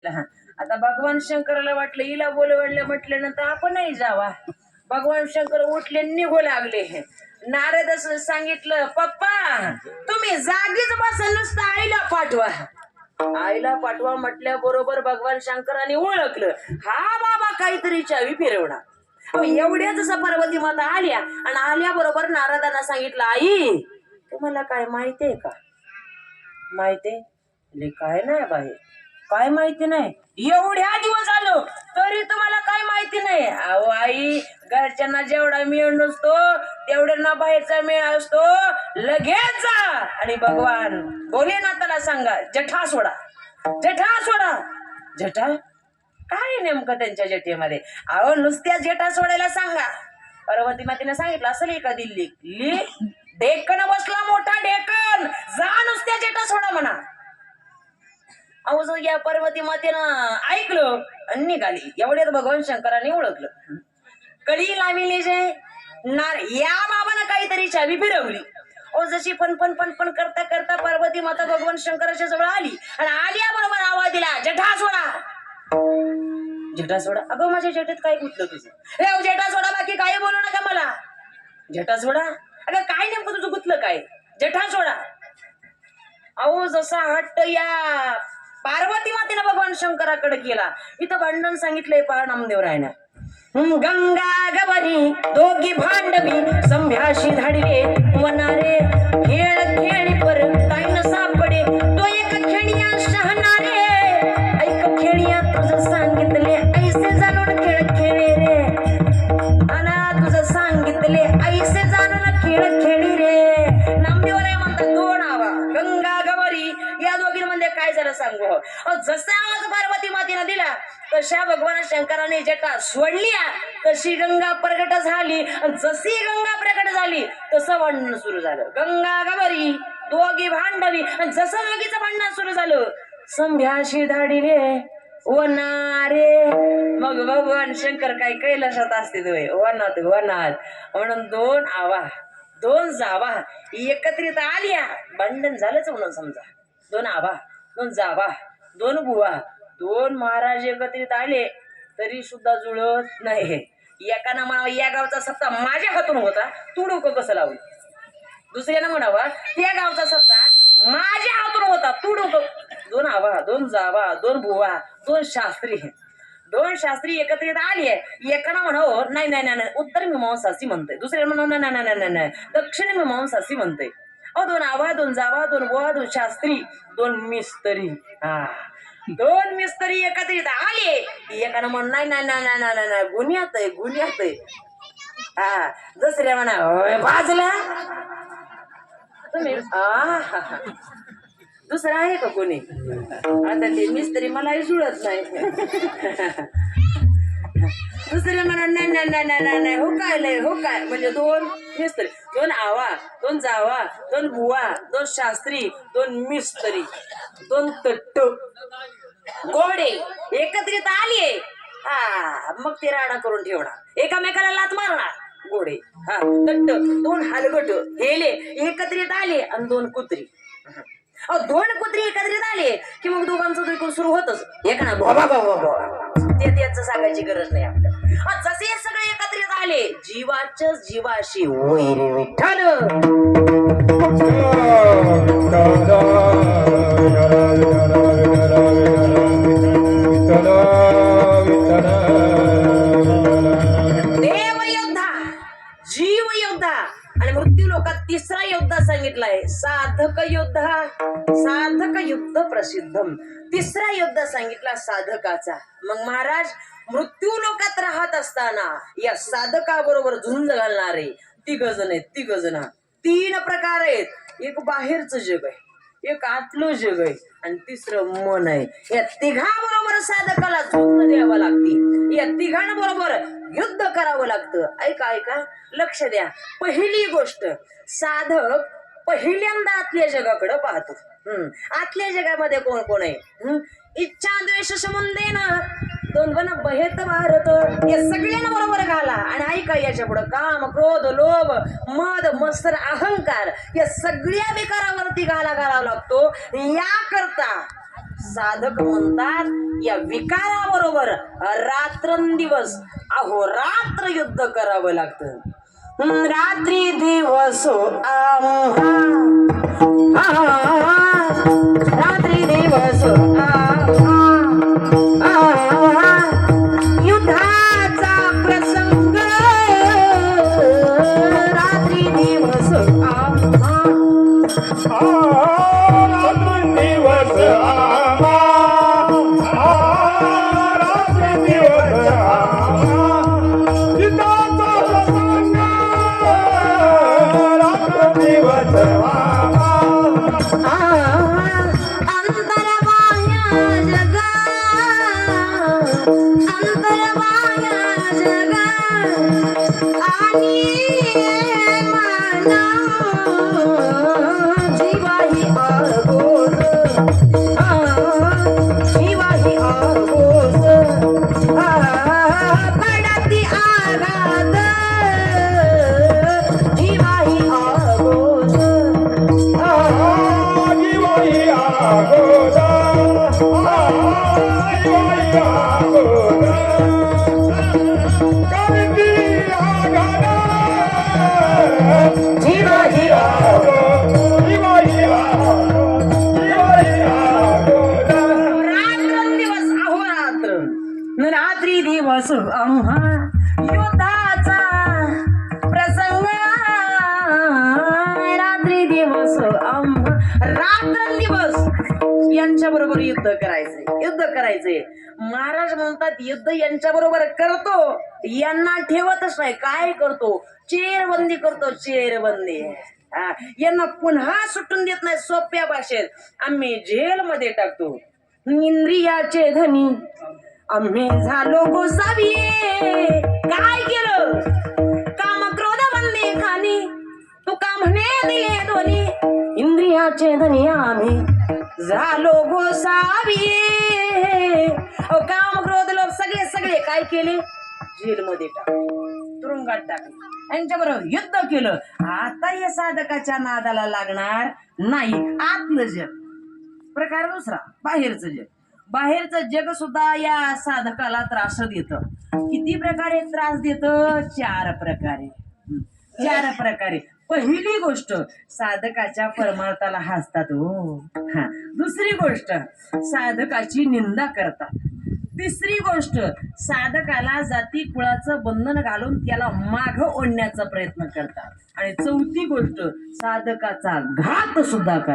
आता भगवान शंकराला वाटलं हिला बोलवलं म्हटल्यानंतर आपणही जावा. भगवान शंकर उठले निघू लागले. नारद सांगितलं पप्पा तुम्ही जागीच बसा नुसतं आईला पाठवा. आईला पाठवा म्हटल्या बरोबर भगवान शंकराने ओळखलं हा बाबा काहीतरी चावी फिरवणार. एवढ्याच पार्वती माता आल्या आणि आल्या बरोबर नारदांना सांगितलं आई तुम्हाला काय माहितीये का? माहितीये काय नाही बाई काय माहिती नाही. एवढ्या दिवस झालो तरी तुम्हाला काय माहिती नाही. अहो आई घरच्यांना जेवढा मेळ नसतो तेवढ्यांना बाहेरचा मेळ असतो. लगेच जा आणि भगवान भोलेनाथाला सांगा जठा सोडा जठा सोडा. जठा काय नेमकं त्यांच्या जटेमध्ये? अहो नुसत्या जटा सोडायला सांगा. पार्वती मातेने सांगितलं असेल एका दिल्ली डेक्कन बसला मोठा डेक्कन जा नुसत्या जटा सोडा म्हणा. अहो या पार्वती मातेनं ऐकलं आणि निघाली. एवढ्यात भगवान शंकराने ओळखलं कडी लाविली जे या बाबानं काहीतरी चावी फिरवली. ओ जशी पण करता करता पार्वती माता भगवान शंकराच्या जवळ आली आणि आल्याबरोबर आवाज दिला जठा सोडा. जटा सोडा. अगं माझ्या जटेत काय गुंतलं तुझं? हे जटा सोडा बाकी काही बोलू नका मला. जटा सोडा. अगं काय नेमकं तुझं गुंतलं काय? जटा सोडा. अहो जसा हट्ट या पार्वती मातेनं भगवान शंकराकडे केला इथं भांडण सांगितलंय पहा नामदेवरायनं. गंगा गवरी दोघी भांडवी संभ्याशी धाडले वनारे खेळ खेळी पर काय न सापडे तो एक खेळिया शहनारे. ऐक खेळिया तुझं सांगितले ऐसे जाणून खेळ खेळे रे. अना तुझं सांगितले ऐसे जाणून खेळ खेळी रे. नामदेवराय म्हणतात दोन आवा गंगा गवरी या दोघींमध्ये काय झालं सांगू. जसा आवाज पार्वती मातेनं दिला तशा भगवान शंकराने जटा सोडली तशी गंगा प्रगट झाली. जशी गंगा प्रगट झाली तसं भांडण सुरू झालं. गंगा गवरी दोघी भांडवी जसं दोघीचं भांडण सुरू झालं संभ्याशी धाडीले वनारे. मग भगवान शंकर काय कैलासात असते तुम्ही वनात वनात म्हणून दोन आवा दोन जावा एकत्रित आल्या भांडण झालंच म्हणून समजा. दोन आवा दोन जावा दोन बुवा दोन महाराज एकत्रित आले तरी सुद्धा जुळत नाही. एकानं म्हणावं या गावचा सत्ता माझ्या हातून होता तू डोकं कसं लावलं. दुसऱ्यानं म्हणावं त्या गावचा सत्ता माझ्या हातून होता तू डोकं. दोन आवा दोन जावा दोन बुवा दोन शास्त्री एकत्रित आली आहे. एकानं म्हणावं नाही नाही नाही उत्तर मीमांसाची म्हणतंय. दुसऱ्यानं म्हणावं नाही नाही नाही नाही दक्षिण मीमांसाची म्हणतंय. अहो दोन आवा दोन जावा दोन बुवा दोन शास्त्री दोन मिस्त्री. दोन मिस्त्री एकत्रित आले. एकानं म्हण नाही नाही नाही नाही नाही गुन्ह्यात आहे. दुसऱ्या म्हणा बाजला तुम्ही दुसरा आहे का कोणी? आता ते मिस्त्री मलाही जुळत नाही. दुसऱ्या म्हणा नाही नाही नाही नाही नाही हो काय लय हो काय म्हणजे दोन मिस्त्री दोन आवा दोन जावा दोन बुवा दोन शास्त्री दोन मिस्त्री दोन तट्ट गोडे एकत्रित आले. मग ते राडा करून ठेवणार एकामेकाला लात मारणार गोडे. तट्ट दोन हलगट हेले एकत्रित आले आणि दोन कुत्री. दोन कुत्री एकत्रित आले की मग दोघांचं दुखून सुरू होतच. एका ते त्याच सांगायची गरज नाही आपल्याला. जसे सगळे एकत्रित आले जीवाच्या जीवाशी वैर विठ्ठल. देव योद्धा जीव योद्धा आणि मृत्यू लोकात तिसरा योद्धा सांगितलाय साधक योद्धा. साधक युद्ध प्रसिद्धम. तिसरा योद्धा सांगितला साधकाचा. मग महाराज मृत्यू लोकात राहत असताना या साधकाबरोबर झुंज घालणारे तिघ जण तीन प्रकार आहेत. एक बाहेरचं जग आहे एक आतलं जग आहे आणि तिसरं मन आहे. या तिघाबरोबर साधकाला झुंज द्यावं लागते. या तिघांबरोबर युद्ध करावं लागतं. ऐका लक्ष द्या. पहिली गोष्ट साधक पहिल्यांदा आतल्या जगाकडे पाहतो. आतल्या जगामध्ये कोण कोण आहे? इच्छा द्वेष संबंधेन दोन बहेत भारत या सगळ्यांना बरोबर घाला. आणि ऐका याच्या पुढे काम क्रोध लोभ मद मत्सर अहंकार या सगळ्या विकारावरती घालावा लागतो. या करता साधक म्हणतात या विकाराबरोबर रात्रंदिवस अहोरात्र युद्ध करावं लागतं. रात्री दिवस रात्री दिवस युद्धाचा प्रसंग रात्री दिवस रात्री दिवस युद्धाचा प्रसंग रात्री दिवस रात्रंदिवस यांच्या बरोबर युद्ध करायचंय. महाराज म्हणतात युद्ध यांच्या बरोबर करतो, यांना ठेवतच नाही. काय करतो? चेरबंदी करतो, चेरबंदी. यांना पुन्हा सुटून देत नाही. सोप्या भाषेत आम्ही जेलमध्ये टाकतो. इंद्रियाचे धनी आम्ही झालो गोसावी. काय केलं? काम क्रोध बंदी खानी तुका म्हणे दिले दोन्ही. इंद्रियाचे धनी आम्ही झालो गोसावी. काम क्रोध लोक सगळे काय केले? जेलमध्ये टाकले, तुरुंगात टाकले, यांच्याबरोबर युद्ध केलं. आता या साधकाच्या नादाला लागणार नाही. आतलं जग प्रकार दुसरा, बाहेरचं जग. बाहेरचं जग सुद्धा या साधकाला त्रास देत. किती प्रकारे त्रास देत? चार प्रकारे. पहिली गोष्ट साधकाच्या परमार्थाला हसतात हो. दुसरी गोष्ट साधकाची निंदा करतात. तिसरी गोष्ट साधकाला जाती कुळाचं बंधन घालून त्याला माग ओढण्याचा प्रयत्न करतात. आणि चौथी गोष्ट साधकाचा घात सुद्धा करतात.